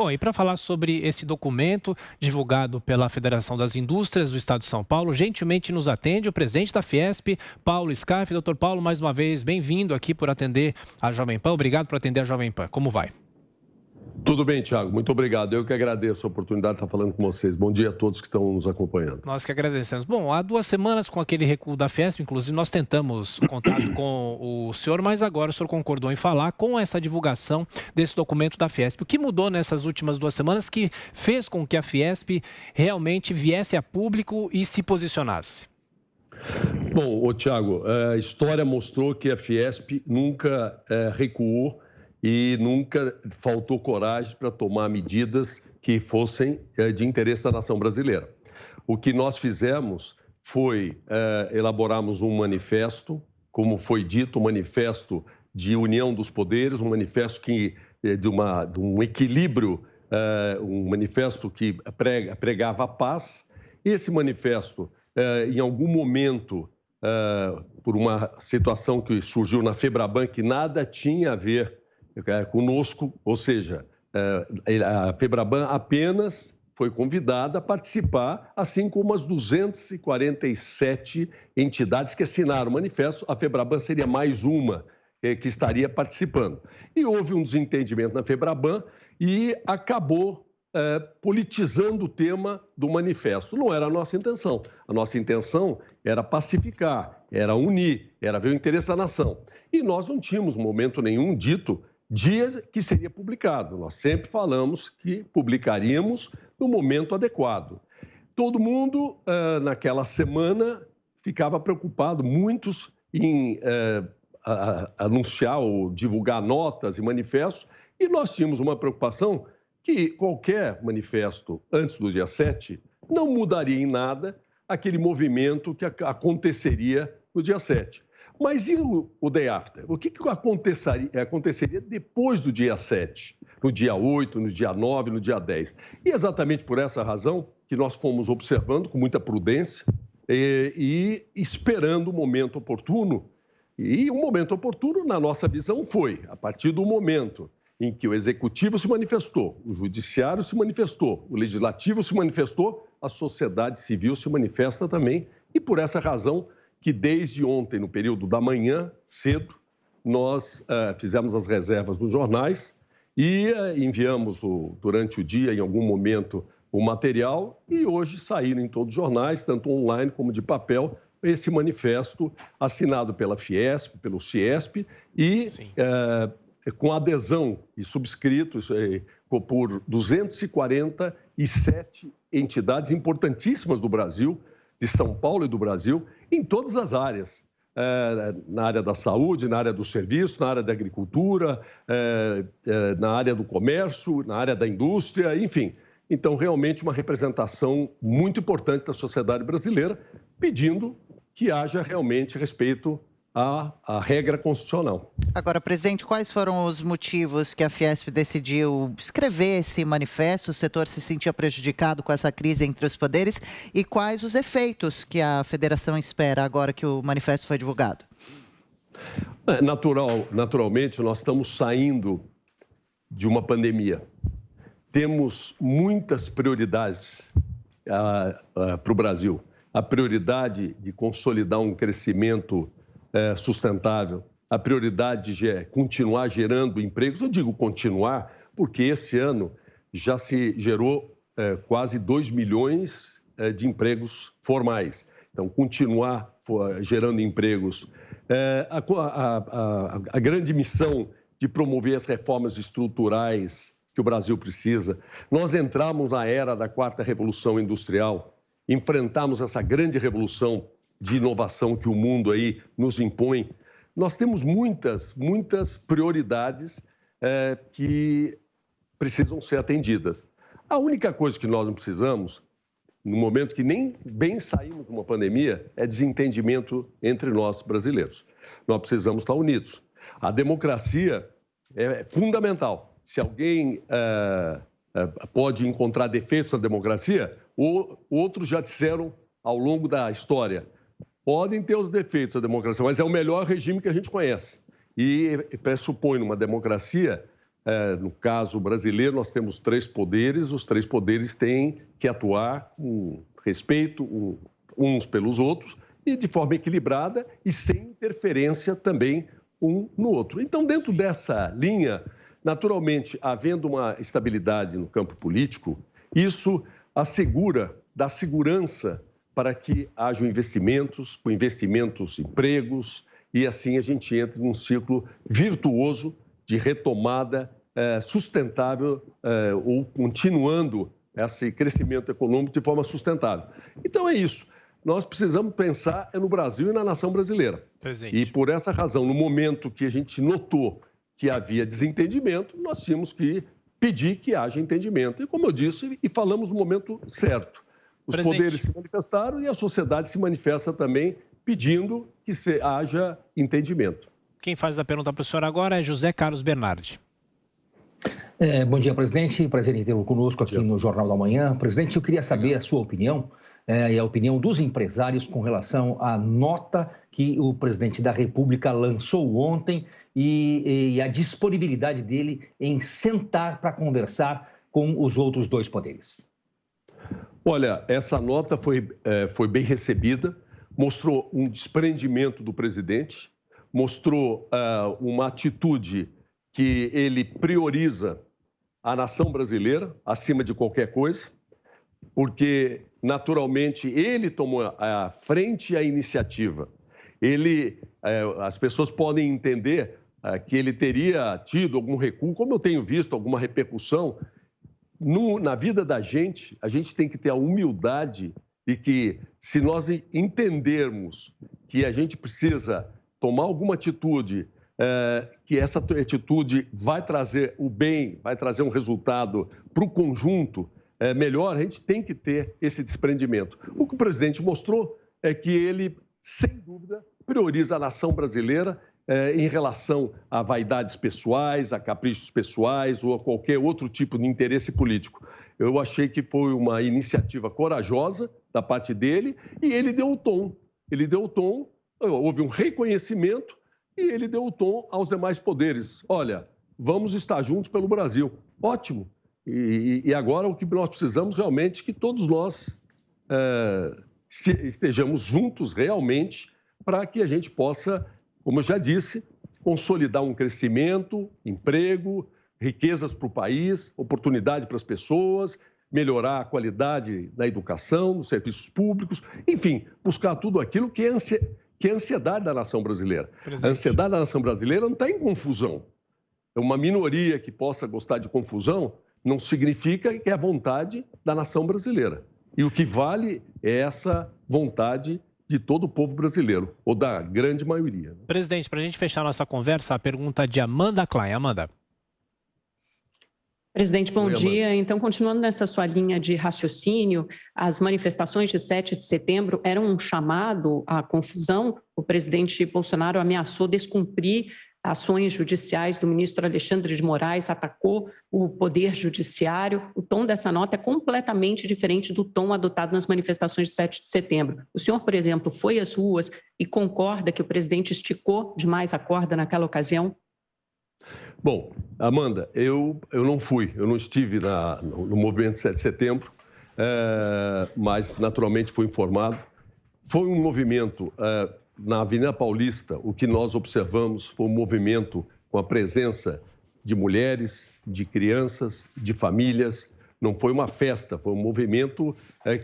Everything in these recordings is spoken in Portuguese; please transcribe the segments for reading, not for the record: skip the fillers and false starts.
Bom, e para falar sobre esse documento divulgado pela Federação das Indústrias do Estado de São Paulo, gentilmente nos atende o presidente da Fiesp, Paulo Scarfe. Doutor Paulo, mais uma vez, bem-vindo aqui por atender a Jovem Pan. Obrigado por atender a Jovem Pan. Como vai? Tudo bem, Thiago. Muito obrigado. Eu que agradeço a oportunidade de estar falando com vocês. Bom dia a todos que estão nos acompanhando. Nós que agradecemos. Bom, há 2 semanas, com aquele recuo da Fiesp, inclusive nós tentamos o contato com o senhor, mas agora o senhor concordou em falar com essa divulgação desse documento da Fiesp. O que mudou nessas últimas 2 semanas que fez com que a Fiesp realmente viesse a público e se posicionasse? Bom, Thiago, a história mostrou que a Fiesp nunca recuou e nunca faltou coragem para tomar medidas que fossem de interesse da nação brasileira. O que nós fizemos foi elaborarmos um manifesto, como foi dito, um manifesto de união dos poderes, um manifesto de um equilíbrio, um manifesto que pregava a paz. Esse manifesto, em algum momento, por uma situação que surgiu na Febraban, que nada tinha a ver conosco, ou seja, a Febraban apenas foi convidada a participar, assim como as 247 entidades que assinaram o manifesto. A Febraban seria mais uma que estaria participando. E houve um desentendimento na Febraban e acabou politizando o tema do manifesto. Não era a nossa intenção. A nossa intenção era pacificar, era unir, era ver o interesse da nação. E nós não tínhamos, em momento nenhum, dito dias que seria publicado. Nós sempre falamos que publicaríamos no momento adequado. Todo mundo, naquela semana, ficava preocupado, muitos, em anunciar ou divulgar notas e manifestos, e nós tínhamos uma preocupação que qualquer manifesto antes do dia 7 não mudaria em nada aquele movimento que aconteceria no dia 7. Mas e o day after? O que aconteceria depois do dia 7? No dia 8, no dia 9, no dia 10? E exatamente por essa razão que nós fomos observando com muita prudência e esperando o momento oportuno. E o momento oportuno, na nossa visão, foi a partir do momento em que o Executivo se manifestou, o Judiciário se manifestou, o Legislativo se manifestou, a sociedade civil se manifesta também. E por essa razão que desde ontem, no período da manhã, cedo, nós fizemos as reservas nos jornais e enviamos durante o dia, em algum momento, o material e hoje saíram em todos os jornais, tanto online como de papel, esse manifesto assinado pela Fiesp, pelo Ciesp e com adesão e subscritos por 247 entidades importantíssimas do Brasil, de São Paulo e do Brasil, em todas as áreas, na área da saúde, na área do serviço, na área da agricultura, na área do comércio, na área da indústria, enfim. Então, realmente uma representação muito importante da sociedade brasileira, pedindo que haja realmente respeito à regra constitucional. Agora, presidente, quais foram os motivos que a Fiesp decidiu escrever esse manifesto? O setor se sentia prejudicado com essa crise entre os poderes e quais os efeitos que a federação espera agora que o manifesto foi divulgado? Naturalmente, nós estamos saindo de uma pandemia. Temos muitas prioridades para o Brasil. A prioridade de consolidar um crescimento sustentável, a prioridade de continuar gerando empregos. Eu digo continuar porque esse ano já se gerou quase 2 milhões de empregos formais. Então, continuar gerando empregos. A grande missão de promover as reformas estruturais que o Brasil precisa. Nós entramos na era da 4ª Revolução Industrial, enfrentamos essa grande revolução de inovação que o mundo aí nos impõe. Nós temos muitas prioridades que precisam ser atendidas. A única coisa que nós não precisamos, no momento que nem bem saímos de uma pandemia, é desentendimento entre nós brasileiros. Nós precisamos estar unidos. A democracia é fundamental. Se alguém pode encontrar defeitos na democracia, outros já disseram ao longo da história, podem ter os defeitos da democracia, mas é o melhor regime que a gente conhece. E pressupõe numa democracia No caso brasileiro, nós temos 3 poderes, os 3 poderes têm que atuar com respeito uns pelos outros e de forma equilibrada e sem interferência também um no outro. Então, dentro dessa linha, naturalmente, havendo uma estabilidade no campo político, isso dá segurança para que hajam investimentos, com investimentos, empregos, e assim a gente entra num ciclo virtuoso de retomada sustentável ou continuando esse crescimento econômico de forma sustentável. Então é isso. Nós precisamos pensar no Brasil e na nação brasileira. Presente. E por essa razão, no momento que a gente notou que havia desentendimento, nós tínhamos que pedir que haja entendimento. E como eu disse, e falamos no momento certo. Os poderes se manifestaram e a sociedade se manifesta também pedindo que haja entendimento. Quem faz a pergunta para o senhor agora é José Carlos Bernardi. Bom dia, presidente. Prazer em tê-lo conosco aqui no Jornal da Manhã. Presidente, eu queria saber a sua opinião e a opinião dos empresários com relação à nota que o presidente da República lançou ontem e a disponibilidade dele em sentar para conversar com os outros 2 poderes. Olha, essa nota foi bem recebida, mostrou um desprendimento do presidente, mostrou uma atitude que ele prioriza a nação brasileira acima de qualquer coisa, porque, naturalmente, ele tomou a frente e a iniciativa. As pessoas podem entender que ele teria tido algum recuo, como eu tenho visto, alguma repercussão. Na vida da gente, a gente tem que ter a humildade de que, se nós entendermos que a gente precisa tomar alguma atitude, que essa atitude vai trazer o bem, vai trazer um resultado para o conjunto melhor, a gente tem que ter esse desprendimento. O que o presidente mostrou é que ele, sem dúvida, prioriza a nação brasileira em relação a vaidades pessoais, a caprichos pessoais ou a qualquer outro tipo de interesse político. Eu achei que foi uma iniciativa corajosa da parte dele e ele deu o tom. Ele deu o tom, houve um reconhecimento e ele deu o tom aos demais poderes. Olha, vamos estar juntos pelo Brasil. Ótimo. E agora o que nós precisamos realmente é que todos nós estejamos juntos realmente para que a gente possa, como eu já disse, consolidar um crescimento, emprego, riquezas para o país, oportunidade para as pessoas, melhorar a qualidade da educação, dos serviços públicos, enfim, buscar tudo aquilo que é a ansiedade da nação brasileira. Presente. A ansiedade da nação brasileira não está em confusão. É uma minoria que possa gostar de confusão não significa que é a vontade da nação brasileira. E o que vale é essa vontade de todo o povo brasileiro, ou da grande maioria. Presidente, para a gente fechar nossa conversa, a pergunta de Amanda Klein. Amanda. Presidente, bom dia. Então, continuando nessa sua linha de raciocínio, as manifestações de 7 de setembro eram um chamado à confusão. O presidente Bolsonaro ameaçou descumprir ações judiciais do ministro Alexandre de Moraes, atacou o poder judiciário. O tom dessa nota é completamente diferente do tom adotado nas manifestações de 7 de setembro. O senhor, por exemplo, foi às ruas e concorda que o presidente esticou demais a corda naquela ocasião? Bom, Amanda, eu não fui, eu não estive no movimento 7 de setembro, mas naturalmente fui informado. Foi um movimento na Avenida Paulista, o que nós observamos foi um movimento com a presença de mulheres, de crianças, de famílias. Não foi uma festa, foi um movimento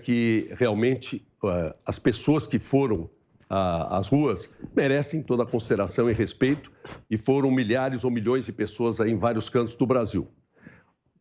que realmente as pessoas que foram às ruas merecem toda a consideração e respeito, e foram milhares ou milhões de pessoas aí em vários cantos do Brasil.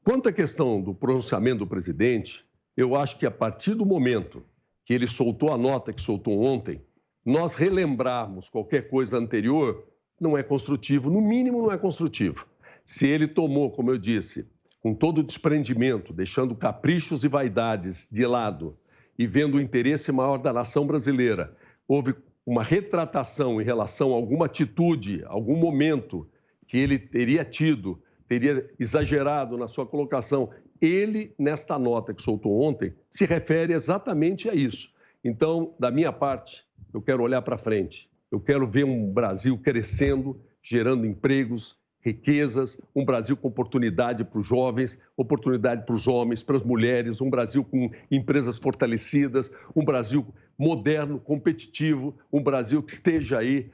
Quanto à questão do pronunciamento do presidente, eu acho que a partir do momento que ele soltou a nota que soltou ontem, nós relembrarmos qualquer coisa anterior não é construtivo, no mínimo não é construtivo. Se ele tomou, como eu disse, com todo o desprendimento, deixando caprichos e vaidades de lado e vendo o interesse maior da nação brasileira, houve uma retratação em relação a alguma atitude, algum momento que ele teria tido, teria exagerado na sua colocação, ele, nesta nota que soltou ontem, se refere exatamente a isso. Então, da minha parte, eu quero olhar para frente. Eu quero ver um Brasil crescendo, gerando empregos, riquezas, um Brasil com oportunidade para os jovens, oportunidade para os homens, para as mulheres, um Brasil com empresas fortalecidas, um Brasil moderno, competitivo, um Brasil que esteja aí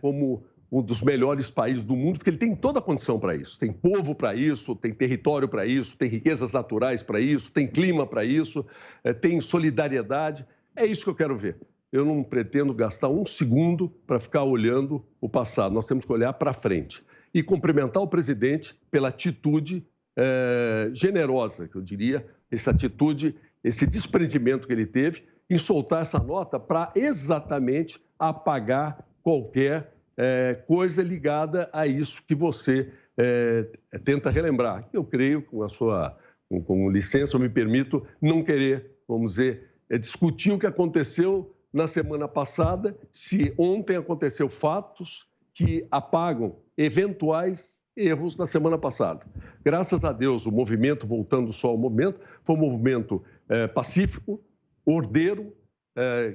como um dos melhores países do mundo, porque ele tem toda a condição para isso. Tem povo para isso, tem território para isso, tem riquezas naturais para isso, tem clima para isso, tem solidariedade. É isso que eu quero ver. Eu não pretendo gastar um segundo para ficar olhando o passado. Nós temos que olhar para frente. E cumprimentar o presidente pela atitude generosa, que eu diria, essa atitude, esse desprendimento que ele teve em soltar essa nota para exatamente apagar qualquer coisa ligada a isso que você tenta relembrar. Eu creio, com licença, eu me permito não querer, vamos dizer, discutir o que aconteceu na semana passada, se ontem aconteceu fatos que apagam eventuais erros da semana passada. Graças a Deus, o movimento, voltando só ao movimento, foi um movimento pacífico, ordeiro,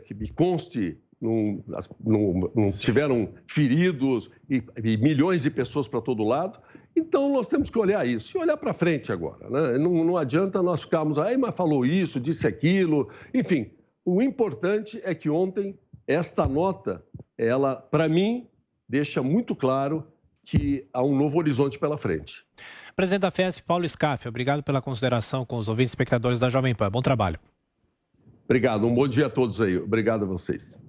que me conste, não tiveram feridos e milhões de pessoas para todo lado. Então, nós temos que olhar isso e olhar para frente agora, né? Não adianta nós ficarmos, mas falou isso, disse aquilo, enfim. O importante é que ontem, esta nota, ela, para mim, deixa muito claro que há um novo horizonte pela frente. Presidente da Fiesp, Paulo Scaffia, obrigado pela consideração com os ouvintes e espectadores da Jovem Pan. Bom trabalho. Obrigado, um bom dia a todos aí. Obrigado a vocês.